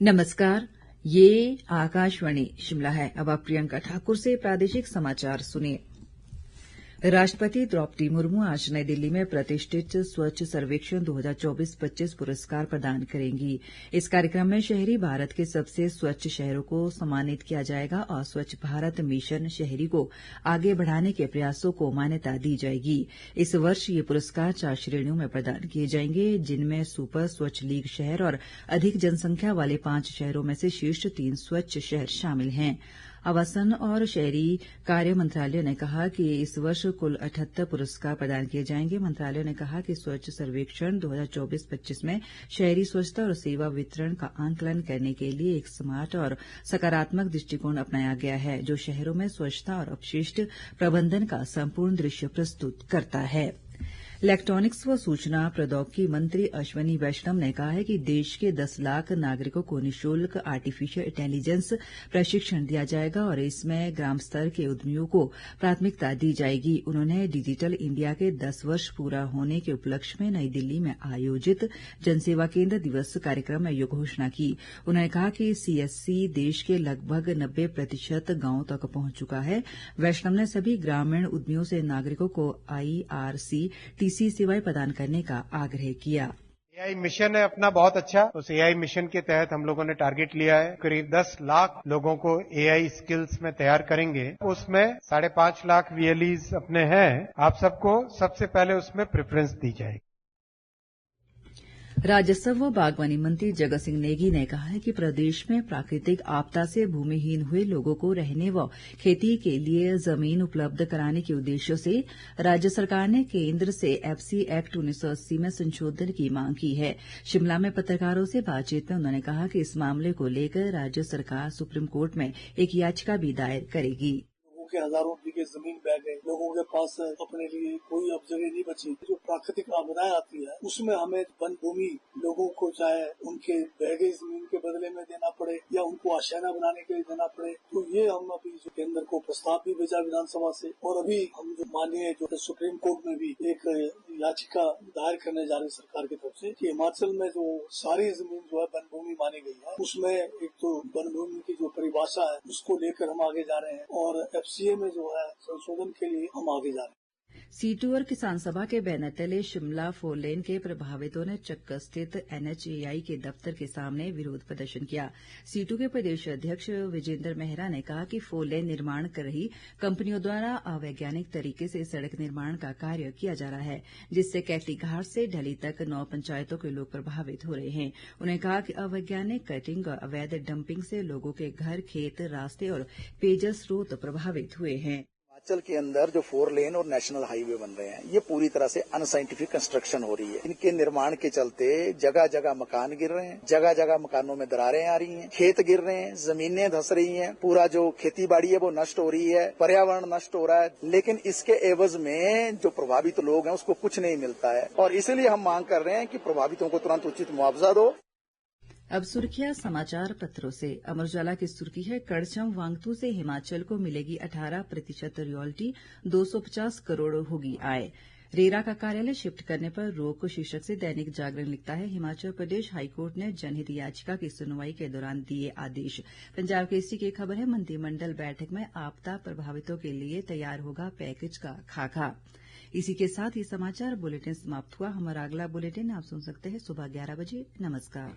नमस्कार, ये आकाशवाणी शिमला है। अब आप प्रियंका ठाकुर से प्रादेशिक समाचार सुनिए। राष्ट्रपति द्रौपदी मुर्मू आज नई दिल्ली में प्रतिष्ठित स्वच्छ सर्वेक्षण 2024-25 पुरस्कार प्रदान करेंगी। इस कार्यक्रम में शहरी भारत के सबसे स्वच्छ शहरों को सम्मानित किया जाएगा और स्वच्छ भारत मिशन शहरी को आगे बढ़ाने के प्रयासों को मान्यता दी जाएगी। इस वर्ष ये पुरस्कार 4 श्रेणियों में प्रदान किए जाएंगे, जिनमें सुपर स्वच्छ लीग शहर और अधिक जनसंख्या वाले 5 शहरों में से शीर्ष 3 स्वच्छ शहर शामिल हैं। आवासन और शहरी कार्य मंत्रालय ने कहा कि इस वर्ष कुल 78 पुरस्कार प्रदान किए जाएंगे। मंत्रालय ने कहा कि स्वच्छ सर्वेक्षण 2024-25 में शहरी स्वच्छता और सेवा वितरण का आंकलन करने के लिए एक स्मार्ट और सकारात्मक दृष्टिकोण अपनाया गया है, जो शहरों में स्वच्छता और अपशिष्ट प्रबंधन का संपूर्ण दृश्य प्रस्तुत करता है। इलेक्ट्रॉनिक्स व सूचना प्रौद्योगिकी मंत्री अश्वनी वैष्णव ने कहा है कि देश के 10 लाख नागरिकों को निःशुल्क आर्टिफिशियल इंटेलिजेंस प्रशिक्षण दिया जाएगा और इसमें ग्राम स्तर के उद्यमियों को प्राथमिकता दी जाएगी। उन्होंने डिजिटल इंडिया के 10 वर्ष पूरा होने के उपलक्ष्य में नई दिल्ली में आयोजित जनसेवा केंद्र दिवस कार्यक्रम में ये घोषणा की। उन्होंने कहा कि सीएससी देश के लगभग 90% गांवों तक पहुंच चुका है। वैष्णव ने सभी ग्रामीण उद्यमियों से नागरिकों को IRCTC सेवाएं प्रदान करने का आग्रह किया। एआई मिशन है अपना बहुत अच्छा। उस एआई मिशन के तहत हम लोगों ने टारगेट लिया है, करीब 10 लाख लोगों को एआई स्किल्स में तैयार करेंगे। उसमें 5.5 लाख VLEs अपने हैं। आप सबको सबसे पहले उसमें प्रेफरेंस दी जाएगी। राजस्व व बागवानी मंत्री जगत सिंह नेगी ने कहा है कि प्रदेश में प्राकृतिक आपदा से भूमिहीन हुए लोगों को रहने व खेती के लिए जमीन उपलब्ध कराने के उद्देश्य से राज्य सरकार ने केंद्र से FC एक्ट 1980 में संशोधन की मांग की है। शिमला में पत्रकारों से बातचीत में उन्होंने कहा कि इस मामले को लेकर राज्य सरकार सुप्रीम कोर्ट में एक याचिका भी दायर करेगी। के हजारों बीघे जमीन बह गए, लोगों के पास अपने लिए कोई अब जगह नहीं बची। जो प्राकृतिक आपदाएं आती है उसमें हमें वन भूमि लोगों को चाहे उनके बह गई जमीन के बदले में देना पड़े या उनको आशियाना बनाने के लिए देना पड़े, तो ये हम अभी जो केंद्र को प्रस्ताव भी भेजा विधानसभा से और अभी हम जो माननीय जो सुप्रीम कोर्ट में भी एक याचिका दायर करने जा रहे सरकार की तरफ से कि हिमाचल में जो सारी जमीन जो है वन भूमि मानी गई है उसमें एक तो वन भूमि की जो परिभाषा है उसको लेकर हम आगे जा रहे हैं और FCA में जो है संशोधन के लिए हम आगे जा रहे हैं। सीटू और किसान सभा के बैनर तले शिमला 4 लेन के प्रभावितों ने चक्का स्थित NHAI के दफ्तर के सामने विरोध प्रदर्शन किया। सीटू के प्रदेश अध्यक्ष विजेंद्र मेहरा ने कहा कि 4 लेन निर्माण कर रही कंपनियों द्वारा अवैज्ञानिक तरीके से सड़क निर्माण का कार्य किया जा रहा है, जिससे कैथली घाट से ढली तक 9 पंचायतों के लोग प्रभावित हो रहे हैं। उन्होंने कहा कि अवैज्ञानिक कटिंग और अवैध डंपिंग से लोगों के घर, खेत, रास्ते और पेयजल स्रोत प्रभावित हुए हैं। हिमाचल के अंदर जो 4 लेन और नेशनल हाईवे बन रहे हैं, ये पूरी तरह से अनसाइंटिफिक कंस्ट्रक्शन हो रही है। इनके निर्माण के चलते जगह जगह मकान गिर रहे हैं, जगह जगह मकानों में दरारें आ रही हैं, खेत गिर रहे हैं, जमीनें धंस रही हैं, पूरा जो खेती बाड़ी है वो नष्ट हो रही है, पर्यावरण नष्ट हो रहा है। लेकिन इसके एवज में जो प्रभावित लोग हैं उसको कुछ नहीं मिलता है और इसलिए हम मांग कर रहे हैं कि प्रभावितों को तुरंत उचित मुआवजा दो। अब सुर्खियां समाचार पत्रों से। अमर उजाला की सुर्खी है, कड़छम वांगतू से हिमाचल को मिलेगी 18% रॉयल्टी, 250 करोड़ होगी आय। रेरा का कार्यालय शिफ्ट करने पर रोक शीर्षक से दैनिक जागरण लिखता है, हिमाचल प्रदेश हाईकोर्ट ने जनहित याचिका की सुनवाई के दौरान दिए आदेश। पंजाब केसरी की खबर है, मंत्रिमंडल बैठक में आपदा प्रभावितों के लिए तैयार होगा पैकेज का खाका। इसी के साथ ही समाचार बुलेटिन समाप्त हुआ। हमारा अगला बुलेटिन आप सुन सकते हैं सुबह 11 बजे। नमस्कार।